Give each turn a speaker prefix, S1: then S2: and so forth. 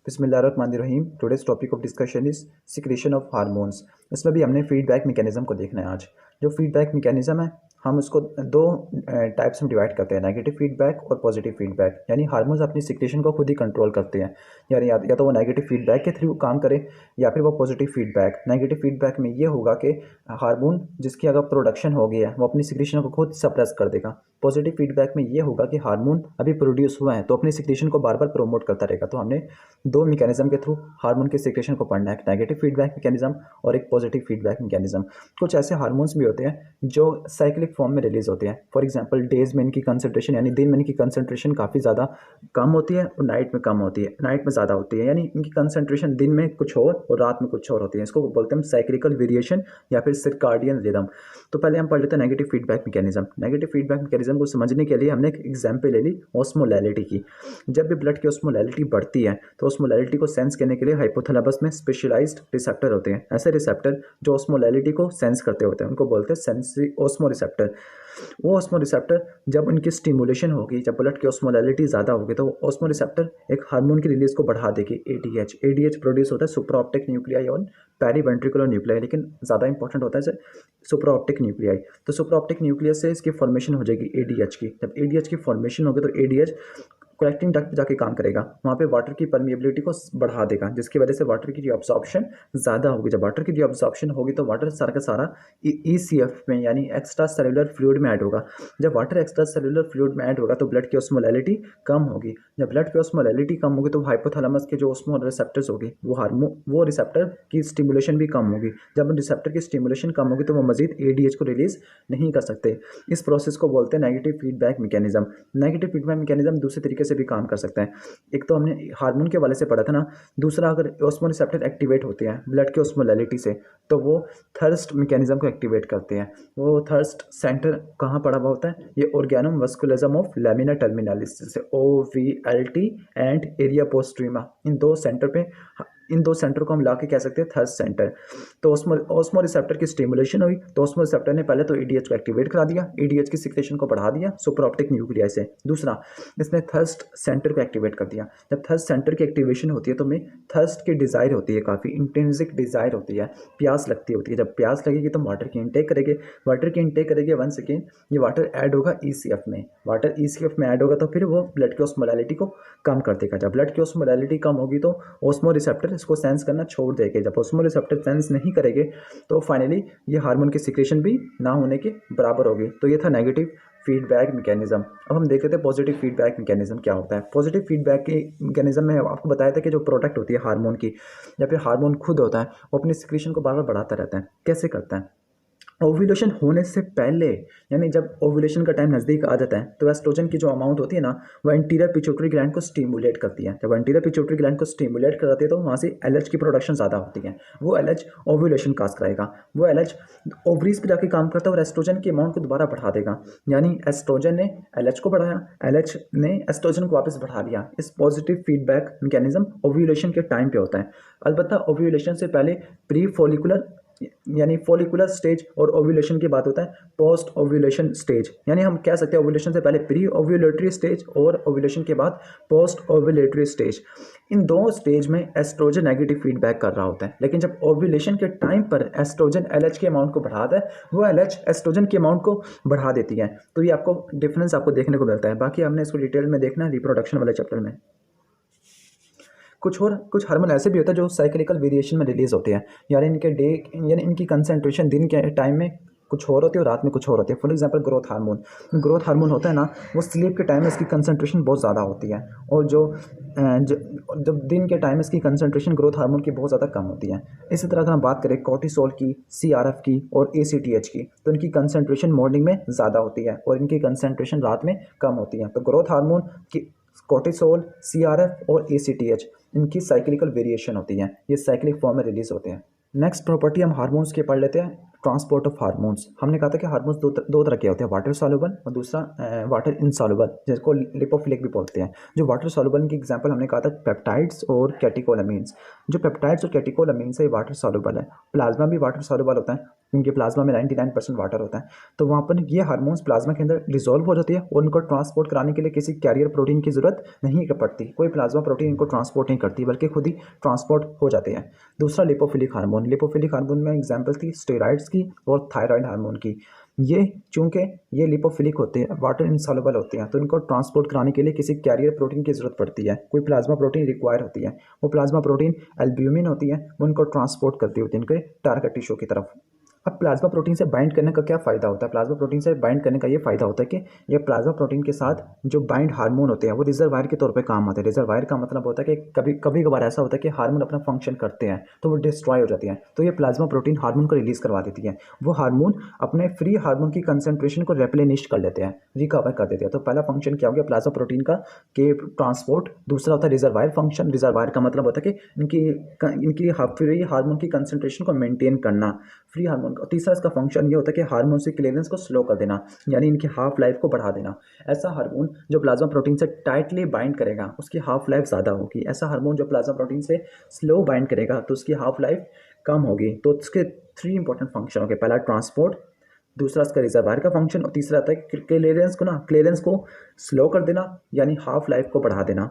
S1: बिस्मिल्लाहिर्रहमानिर्रहीम। Today's topic of discussion is secretion of hormones. इसमें भी हमने फीडबैक मैकेनिज्म को देखना है आज। जो फीडबैक मैकेनिज्म है हम उसको दो टाइप्स में डिवाइड करते हैं, नेगेटिव फीडबैक और पॉजिटिव फीडबैक। यानी हार्मोन्स अपनी सिक्रेशन को खुद ही कंट्रोल करते हैं, यानी या तो वो नेगेटिव फीडबैक के थ्रू काम करे या फिर वो पॉजिटिव फीडबैक। नेगेटिव फीडबैक में ये होगा कि हार्मोन जिसकी अगर प्रोडक्शन हो गई है वो अपनी सिक्रेशन को खुद सप्रेस कर देगा। पॉजिटिव फीडबैक में ये होगा कि हार्मोन अभी प्रोड्यूस हुआ है तो अपनी सिक्रेशन को बार बार प्रमोट करता रहेगा। तो हमने दो मैकेनिज्म के थ्रू हार्मोन के सिक्रेशन को पढ़ना है, एक नेगेटिव फीडबैक मैकेनिज्म और एक पॉजिटिव फीडबैक मैकेनिज्म। कुछ ऐसे हार्मोन्स भी होते हैं जो साइक्लिक फॉर्म में रिलीज होते हैं। फॉर एग्जांपल डेज में इनकी कंसंट्रेशन यानी दिन में इनकी कंसंट्रेशन काफ़ी ज़्यादा कम होती है और नाइट में कम होती है, नाइट में ज़्यादा होती है। यानी इनकी कंसंट्रेशन दिन में कुछ और रात में कुछ और होती है। इसको बोलते हैं साइक्लिकल वेरिएशन या फिर सर्काडियन रिदम। तो पहले हम पढ़ लेते हैं negative feedback mechanism. Negative feedback mechanism को समझने के लिए हमने एक एग्जाम्पल ले ली ऑस्मोलैलिटी की। जब भी ब्लड की ऑस्मोलैलिटी बढ़ती है तो ऑस्मोलैलिटी को सेंस करने के लिए हाइपोथैलेमस में स्पेशलाइज्ड रिसेप्टर होते हैं। ऐसे रिसेप्टर जो ऑस्मोलैलिटी को सेंस करते होते हैं उनको बोलते हैं सेंसरी ऑस्मो रिसेप्टर। वो ऑस्मो रिसेप्टर जब उनकी स्टिमुलेशन होगी, जब ब्लड की ऑस्मोलैलिटी ज़्यादा होगी तो ऑस्मो रिसेप्टर एक हार्मोन की रिलीज को बढ़ा देगी, एडीएच। एडीएच प्रोड्यूस होता है सुप्रा ऑप्टिक न्यूक्लियाई और पेरीवेंट्रिकुलर न्यूक्लियाई, लेकिन ज़्यादा इंपॉर्टेंट होता है सुप्रा ऑप्टिक न्यूक्लियाई। तो सुप्रा ऑप्टिक न्यूक्लियस से इसकी फॉर्मेशन हो जाएगी एडीएच की। जब एडीएच की फॉर्मेशन होगी तो एडीएच कलेक्टिंग डक्ट पे जाके काम करेगा, वहाँ पे वाटर की परमिएबिलिटी को बढ़ा देगा, जिसकी वजह से वाटर की रीअब्सॉर्प्शन ज़्यादा होगी। जब वाटर की रीअब्सॉर्प्शन होगी तो वाटर सारा का सारा ईसीएफ में यानी एक्स्ट्रा सेलुलर फ्लूइड में ऐड होगा। जब वाटर एक्स्ट्रा सेलुलर फ्लूइड में ऐड होगा तो ब्लड की ऑस्मोलैलिटी कम होगी। जब ब्लड की ऑस्मोलैलिटी कम होगी तो हाइपोथैलेमस के जो ऑस्मो रिसेप्टर्स होगी वो रिसेप्टर की स्टिमुलेशन भी कम होगी। जब रिसेप्टर की स्टिमुलेशन कम होगी तो वो मजीद एडीएच को रिलीज नहीं कर सकते। इस प्रोसेस को बोलते हैं negative feedback mechanism. Negative feedback mechanism दूसरे तरीके से भी काम कर सकते हैं। एक तो हमने हार्मोन के वाले से पढ़ा था ना, दूसरा अगर ऑस्मो रिसेप्टर एक्टिवेट होते हैं ब्लड के ऑस्मोलैलिटी से तो वो थर्स्ट मैकेनिज्म को एक्टिवेट करते हैं। वो थर्स्ट सेंटर कहाँ पड़ा हुआ होता है? ये ऑर्गेनम वस्कुलिज्म ऑफ लैमिना टर्मिनालिस से OVLT एंड एरिया पोस्ट्रीमा, इन दो सेंटर को हम ला के कह सकते हैं थर्ड सेंटर। तो ऑस्मो रिसेप्टर की स्टिमुलेशन हुई तो ऑस्मो रिसेप्टर ने पहले तो एडीएच को एक्टिवेट करा दिया, एडीएच की सिक्रेशन को बढ़ा दिया सुपर ऑप्टिक न्यूक्लियाई से। दूसरा इसने थर्स्ट सेंटर को एक्टिवेट कर दिया। जब थर्स्ट सेंटर की एक्टिवेशन होती है तो हमें थर्स्ट की डिज़ायर होती है, काफ़ी इंटेंसिक डिज़ायर होती है, प्यास लगती होती है। जब प्यास लगेगी तो वाटर की इनटेक करेंगे, वाटर की इनटेक करेंगे। वन सेकेंड, ये वाटर ऐड होगा ईसीएफ में, वाटर ईसीएफ में ऐड होगा तो फिर वो ब्लड की ऑस्मोलैलिटी को कम कर देगा। जब ब्लड की ऑस्मोलैलिटी कम होगी तो ऑस्मो रिसेप्टर इसको सेंस करना छोड़ देंगे। जब ऑस्मो रिसेप्टर सेंस नहीं करेंगे तो फाइनली ये हार्मोन की सिक्रेशन भी ना होने के बराबर होगी। तो ये था नेगेटिव फीडबैक मैकेनिज्म। अब हम देख लेते हैं पॉजिटिव फीडबैक मैकेनिज्म क्या होता है। पॉजिटिव फीडबैक के मैकेनिज्म में आपको बताया था कि जो प्रोडक्ट होती है हार्मोन की या फिर हार्मोन खुद होता है वो अपनी सिक्रेशन को बार बार बढ़ाता रहता है। कैसे करता है? ओव्यूलेशन होने से पहले, यानी जब ओव्यूलेशन का टाइम नज़दीक आ जाता है तो एस्ट्रोजन की जो अमाउंट होती है ना वो एंटीरियर पिट्यूटरी ग्लैंड को स्टिमुलेट करती है। जब एंटीरियर पिट्यूटरी ग्लैंड को स्टिमुलेट कराती है तो वहाँ से एलएच की प्रोडक्शन ज़्यादा होती है। वो एलएच ओव्यूलेशन काज कराएगा, वो एलएच ओवरीज पे जाके काम करता है और एस्ट्रोजन की अमाउंट को दोबारा बढ़ा देगा। यानी एस्ट्रोजन ने एलएच को बढ़ाया, एलएच ने एस्ट्रोजन को वापस बढ़ा दिया। इस पॉजिटिव फीडबैक मैकेनिज्म ओव्यूलेशन के टाइम पे होता है। अलबत्ता ओव्यूलेशन से पहले प्री फॉलिकुलर यानी फॉलिकुलर स्टेज और ओव्यूलेशन की बात होता है पोस्ट ओव्यूलेशन स्टेज। यानी हम कह सकते हैं ओव्यूलेशन से पहले प्री ओव्यूलेटरी स्टेज और ओव्यूलेशन के बाद पोस्ट ओव्यूलेटरी स्टेज। इन दो स्टेज में एस्ट्रोजन नेगेटिव फीडबैक कर रहा होता है, लेकिन जब ओव्यूलेशन के टाइम पर एस्ट्रोजन एलएच के अमाउंट को बढ़ाता है वो एलएच एस्ट्रोजन के अमाउंट को बढ़ा देती है। तो ये आपको डिफरेंस आपको देखने को मिलता है। बाकी हमने इसको डिटेल में देखना है रिप्रोडक्शन वाले चैप्टर में। कुछ हार्मोन ऐसे भी होते हैं जो साइक्लिकल वेरिएशन में रिलीज होते हैं, यानी इनकी कंसंट्रेशन दिन के टाइम में कुछ और होती है और रात में कुछ और होती है। फॉर एग्जांपल ग्रोथ हार्मोन होता है ना, वो स्लीप के टाइम में इसकी कंसंट्रेशन बहुत ज़्यादा होती है और जब दिन के टाइम में इसकी कंसंट्रेशन ग्रोथ हार्मोन की बहुत ज़्यादा कम होती है। इसी तरह अगर हम बात करें कोर्टिसोल की, CRF की और ACTH की तो इनकी कंसंट्रेशन मॉर्निंग में ज़्यादा होती है और इनकी कंसंट्रेशन रात में कम होती है। तो ग्रोथ हार्मोन की कोर्टिसोल, CRF और ACTH इनकी साइक्लिकल वेरिएशन होती है, ये साइक्लिक फॉर्म में रिलीज होते हैं। नेक्स्ट प्रॉपर्टी हम हार्मोन्स के पढ़ लेते हैं, ट्रांसपोर्ट ऑफ हार्मोन्स। हमने कहा था कि हार्मोन्स दो तरह के होते हैं, वाटर सॉल्युबल और दूसरा वाटर इनसॉल्युबल, जिसको लिपोफिलिक भी बोलते हैं। जो वाटर सॉल्युबल की एग्जांपल हमने कहा था पेप्टाइड्स और कैटेकोलामीन्स। जो पेप्टाइड्स और कैटेकोलामीन्स है वाटर सॉल्युबल है। प्लाज्मा भी वाटर सॉल्युबल होता है, क्योंकि प्लाज्मा में 99% वाटर होता है। तो वहाँ पर ये हार्मोन्स प्लाज्मा के अंदर डिसॉल्व हो जाती है और उनको ट्रांसपोर्ट कराने के लिए किसी कैरियर प्रोटीन की ज़रूरत नहीं पड़ती। कोई प्लाज्मा प्रोटीन इनको ट्रांसपोर्ट नहीं करती, बल्कि खुद ही ट्रांसपोर्ट हो जाते हैं। दूसरा लिपोफिलिक हार्मोन। लिपोफिलिक हार्मोन में एग्जाम्पल थी स्टेरॉइड्स की और थायराइड हार्मोन की। ये चूंकि ये लिपोफिलिक होते हैं, वाटर इंसॉल्युबल होते हैं, तो इनको ट्रांसपोर्ट कराने के लिए किसी कैरियर प्रोटीन की ज़रूरत पड़ती है। कोई प्लाज्मा प्रोटीन रिक्वायर होती है। वो प्लाज्मा प्रोटीन एल्ब्यूमिन होती है, वो उनको ट्रांसपोर्ट करती होती है इनके टारगेट टिश्यू की तरफ। अब प्लाज्मा प्रोटीन से बाइंड करने का क्या फ़ायदा होता है? प्लाज्मा प्रोटीन से बाइंड करने का ये फ़ायदा होता है कि ये प्लाज्मा प्रोटीन के साथ जो बाइंड हार्मोन होते हैं वो रिजर्वायर के तौर पे काम आते हैं। रिजर्वायर का मतलब होता है कि कभी कभार ऐसा होता है कि हार्मोन अपना फंक्शन करते हैं तो वो डिस्ट्रॉय हो जाती हैं, तो ये प्लाज्मा प्रोटीन हार्मोन को रिलीज़ करवा देती है। वो हार्मोन अपने फ्री हार्मोन की कंसनट्रेशन को रेप्लेनिश कर लेते हैं, रिकवर कर देते हैं। तो पहला फंक्शन क्या हो गया प्लाज्मा प्रोटीन का, कि ट्रांसपोर्ट। दूसरा होता है रिजर्वायर फंक्शन। रिजर्वायर का मतलब होता है कि इनकी फ्री हार्मोन की कंसनट्रेशन को मेंटेन करना, फ्री हार्मोन का। तीसरा इसका फंक्शन ये होता है कि हार्मोन से क्लियरेंस को स्लो कर देना, यानी इनकी हाफ लाइफ को बढ़ा देना। ऐसा हार्मोन जो प्लाज्मा प्रोटीन से टाइटली बाइंड करेगा उसकी हाफ लाइफ ज़्यादा होगी। ऐसा हार्मोन जो प्लाज्मा प्रोटीन से स्लो बाइंड करेगा तो उसकी हाफ लाइफ कम होगी। तो उसके 3 इंपॉर्टेंट फंक्शन हो गए। पहला ट्रांसपोर्ट, दूसरा इसका रिजर्वायर का फंक्शन, और तीसरा आता है क्लियरेंस को स्लो कर देना, यानी हाफ लाइफ को बढ़ा देना।